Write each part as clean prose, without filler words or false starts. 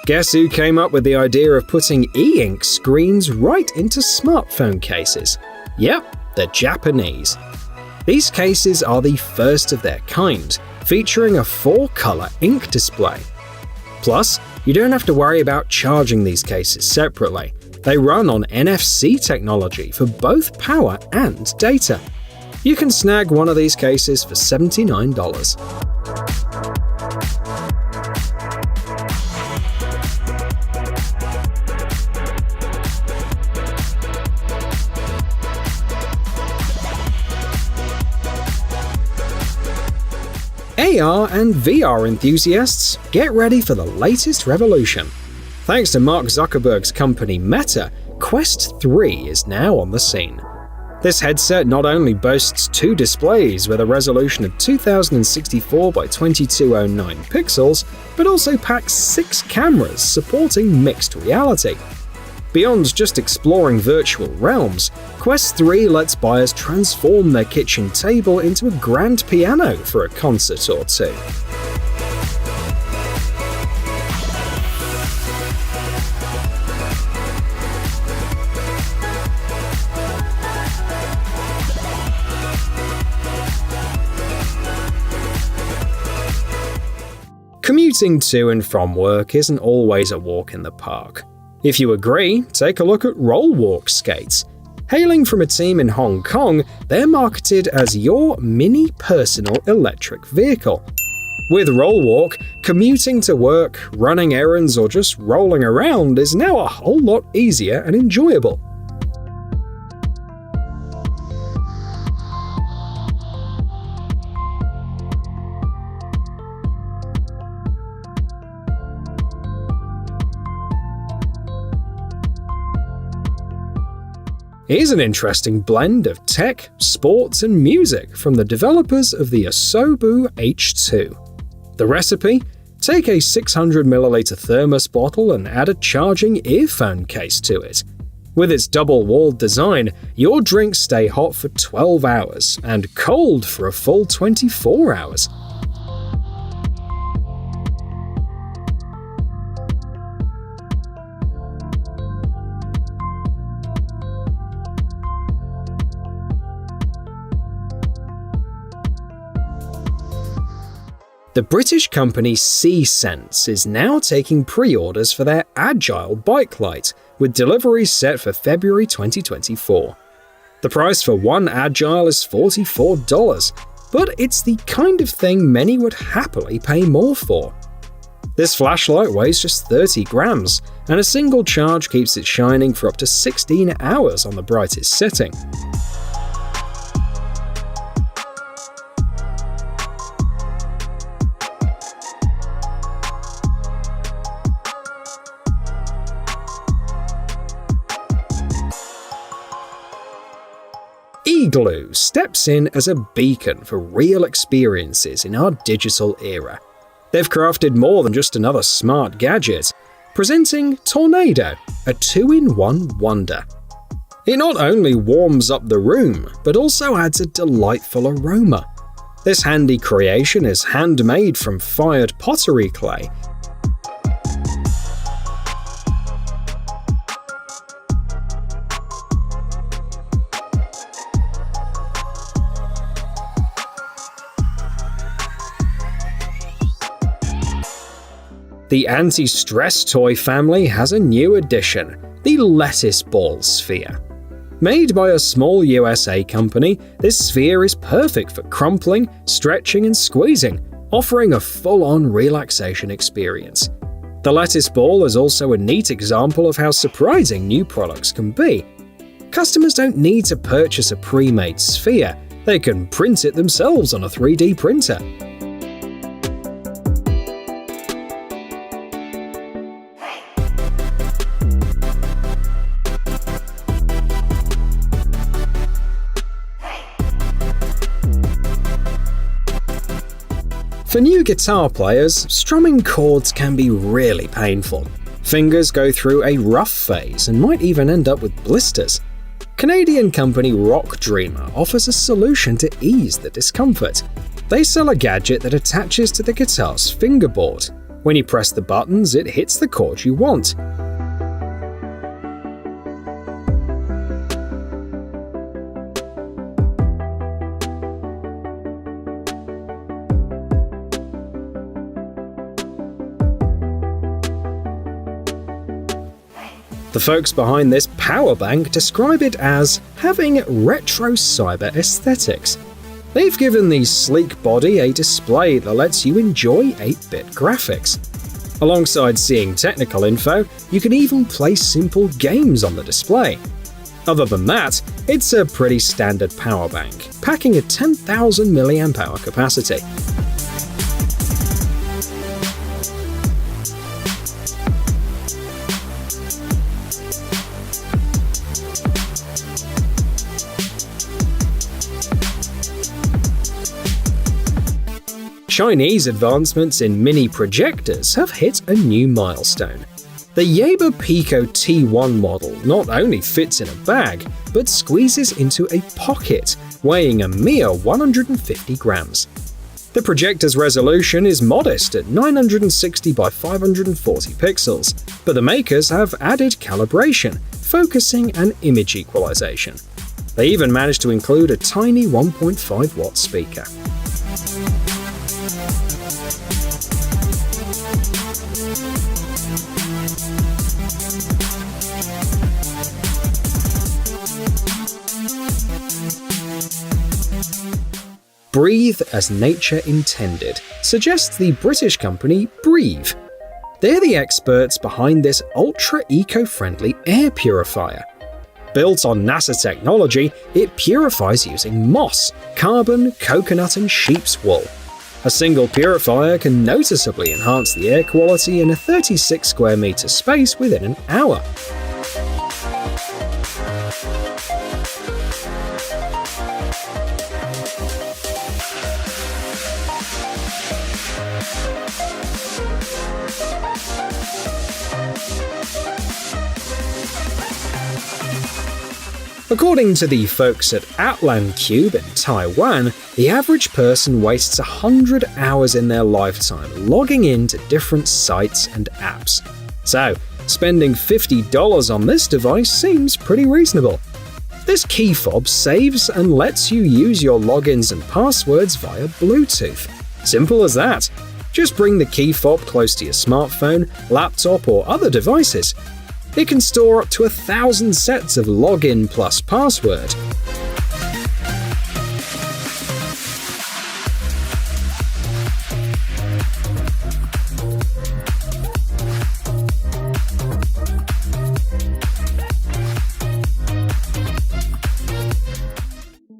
Guess who came up with the idea of putting e-ink screens right into smartphone cases? Yep, the Japanese. These cases are the first of their kind, featuring a 4-color ink display. Plus, you don't have to worry about charging these cases separately. They run on NFC technology for both power and data. You can snag one of these cases for $79. AR and VR enthusiasts, get ready for the latest revolution. Thanks to Mark Zuckerberg's company Meta, Quest 3 is now on the scene. This headset not only boasts 2 displays with a resolution of 2064 by 2209 pixels, but also packs 6 cameras supporting mixed reality. Beyond just exploring virtual realms, Quest 3 lets buyers transform their kitchen table into a grand piano for a concert or two. Commuting to and from work isn't always a walk in the park. If you agree, take a look at Rollwalk Skates. Hailing from a team in Hong Kong, they're marketed as your mini personal electric vehicle. With Rollwalk, commuting to work, running errands, or just rolling around is now a whole lot easier and enjoyable. Here's an interesting blend of tech, sports, and music from the developers of the Asobu H2. The recipe? Take a 600ml thermos bottle and add a charging earphone case to it. With its double-walled design, your drinks stay hot for 12 hours and cold for a full 24 hours. The British company C-Sense is now taking pre-orders for their AGILE bike light, with deliveries set for February 2024. The price for one AGILE is $44, but it's the kind of thing many would happily pay more for. This flashlight weighs just 30 grams, and a single charge keeps it shining for up to 16 hours on the brightest setting. Glue steps in as a beacon for real experiences in our digital era. They've crafted more than just another smart gadget, presenting Tornado, a 2-in-1 wonder. It not only warms up the room, but also adds a delightful aroma. This handy creation is handmade from fired pottery clay. The anti-stress toy family has a new addition, the lettuce ball sphere. Made by a small USA company, this sphere is perfect for crumpling, stretching, and squeezing, offering a full-on relaxation experience. The lettuce ball is also a neat example of how surprising new products can be. Customers don't need to purchase a pre-made sphere, they can print it themselves on a 3D printer. For new guitar players, strumming chords can be really painful. Fingers go through a rough phase and might even end up with blisters. Canadian company ROCKDREAMER offers a solution to ease the discomfort. They sell a gadget that attaches to the guitar's fingerboard. When you press the buttons, it hits the chord you want. The folks behind this power bank describe it as having retro cyber aesthetics. They've given the sleek body a display that lets you enjoy 8-bit graphics. Alongside seeing technical info, you can even play simple games on the display. Other than that, it's a pretty standard power bank, packing a 10,000 mAh capacity. Chinese advancements in mini projectors have hit a new milestone. The Yaber Pico T1 model not only fits in a bag, but squeezes into a pocket, weighing a mere 150 grams. The projector's resolution is modest at 960 by 540 pixels, but the makers have added calibration, focusing and image equalization. They even managed to include a tiny 1.5 watt speaker. Breathe as nature intended suggests the British company Briiv. They're the experts behind this ultra-eco-friendly air purifier. Built on NASA technology, it purifies using moss, carbon, coconut and sheep's wool. A single purifier can noticeably enhance the air quality in a 36 square meter space within an hour. According to the folks at Atlancube in Taiwan, the average person wastes 100 hours in their lifetime logging into different sites and apps. So, spending $50 on this device seems pretty reasonable. This key fob saves and lets you use your logins and passwords via Bluetooth. Simple as that. Just bring the key fob close to your smartphone, laptop, or other devices. It can store up to 1,000 sets of login plus password.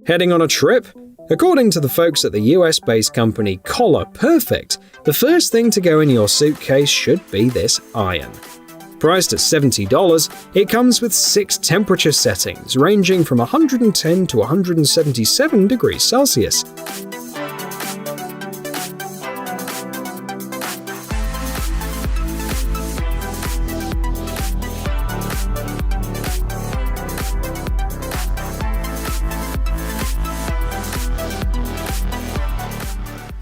Heading on a trip? According to the folks at the US-based company Collar Perfect, the first thing to go in your suitcase should be this iron. Priced at $70, it comes with 6 temperature settings ranging from 110 to 177 degrees Celsius.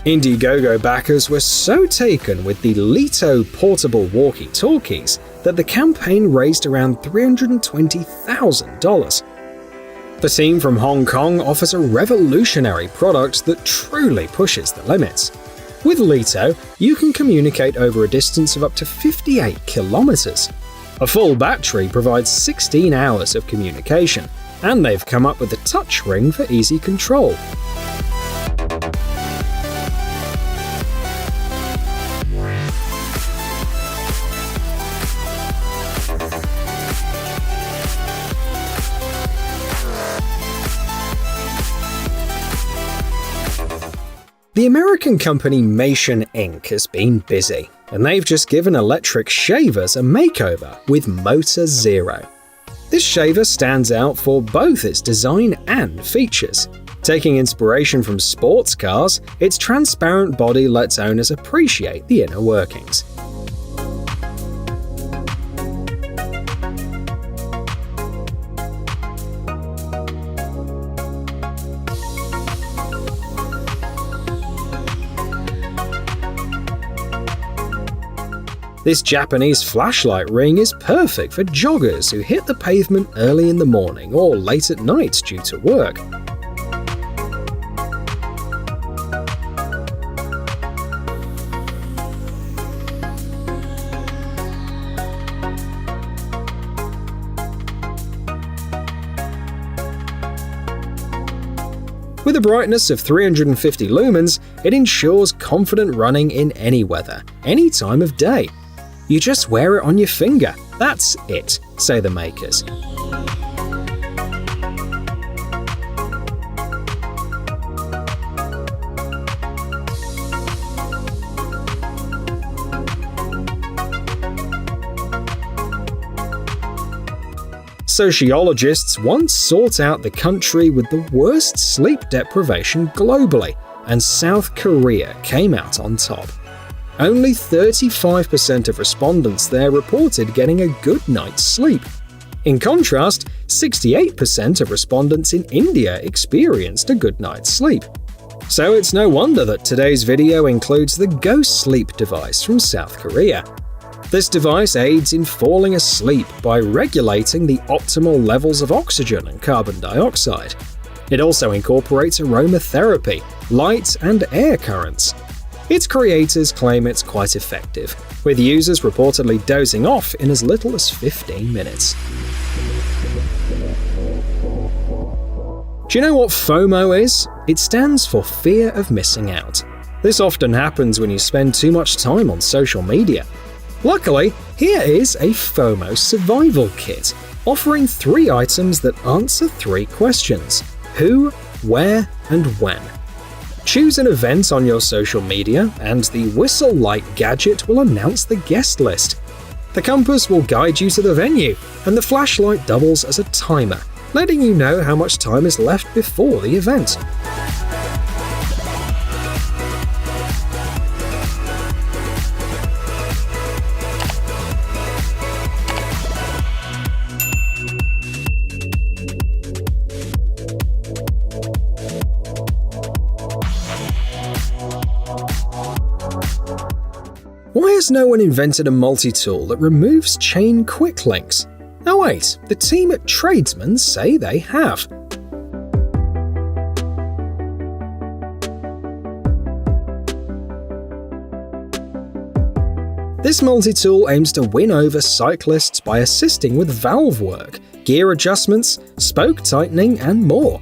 Indiegogo backers were so taken with the LITO portable walkie-talkies that the campaign raised around $320,000. The team from Hong Kong offers a revolutionary product that truly pushes the limits. With LITO, you can communicate over a distance of up to 58 kilometers. A full battery provides 16 hours of communication, and they've come up with a touchscreen for easy control. The American company Mation Inc. has been busy, and they've just given electric shavers a makeover with MOTOR-ZERO. This shaver stands out for both its design and features. Taking inspiration from sports cars, its transparent body lets owners appreciate the inner workings. This Japanese flashlight ring is perfect for joggers who hit the pavement early in the morning or late at night due to work. With a brightness of 350 lumens, it ensures confident running in any weather, any time of day. You just wear it on your finger, that's it, say the makers. Sociologists once sought out the country with the worst sleep deprivation globally, and South Korea came out on top. Only 35% of respondents there reported getting a good night's sleep. In contrast, 68% of respondents in India experienced a good night's sleep. So it's no wonder that today's video includes the gosleep device from South Korea. This device aids in falling asleep by regulating the optimal levels of oxygen and carbon dioxide. It also incorporates aromatherapy, light and air currents. Its creators claim it's quite effective, with users reportedly dozing off in as little as 15 minutes. Do you know what FOMO is? It stands for fear of missing out. This often happens when you spend too much time on social media. Luckily, here is a FOMO survival kit, offering 3 items that answer 3 questions: who, where, and when. Choose an event on your social media, and the whistle light gadget will announce the guest list. The compass will guide you to the venue, and the flashlight doubles as a timer, letting you know how much time is left before the event. Why has no one invented a multi-tool that removes chain quick links? Oh wait, the team at Tradesman say they have. This multi-tool aims to win over cyclists by assisting with valve work, gear adjustments, spoke tightening, and more.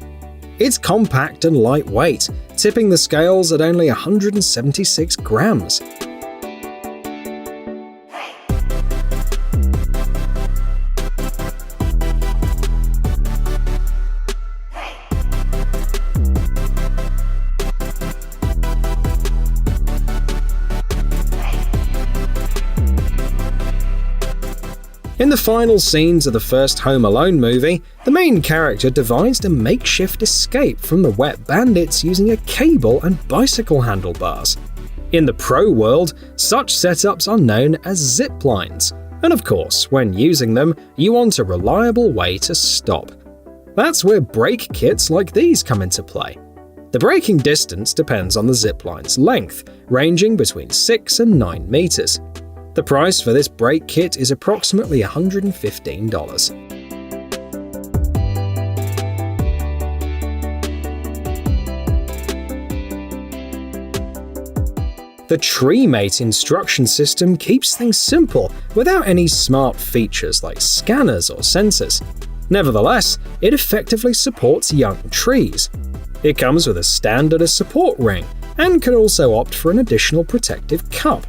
It's compact and lightweight, tipping the scales at only 176 grams. In the final scenes of the first Home Alone movie, the main character devised a makeshift escape from the wet bandits using a cable and bicycle handlebars. In the pro world, such setups are known as zip lines, and of course, when using them, you want a reliable way to stop. That's where brake kits like these come into play. The braking distance depends on the zip line's length, ranging between 6 and 9 meters. The price for this brake kit is approximately $115. The TreeMate instruction system keeps things simple without any smart features like scanners or sensors. Nevertheless, it effectively supports young trees. It comes with a stand and a support ring, and can also opt for an additional protective cup.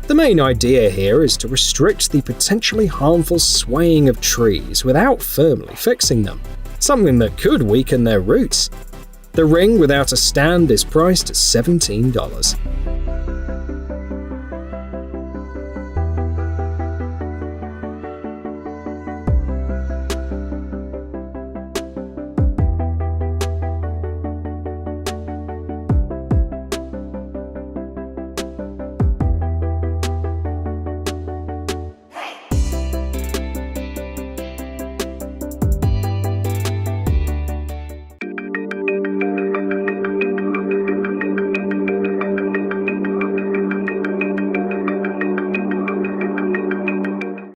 The main idea here is to restrict the potentially harmful swaying of trees without firmly fixing them, something that could weaken their roots. The ring without a stand is priced at $17.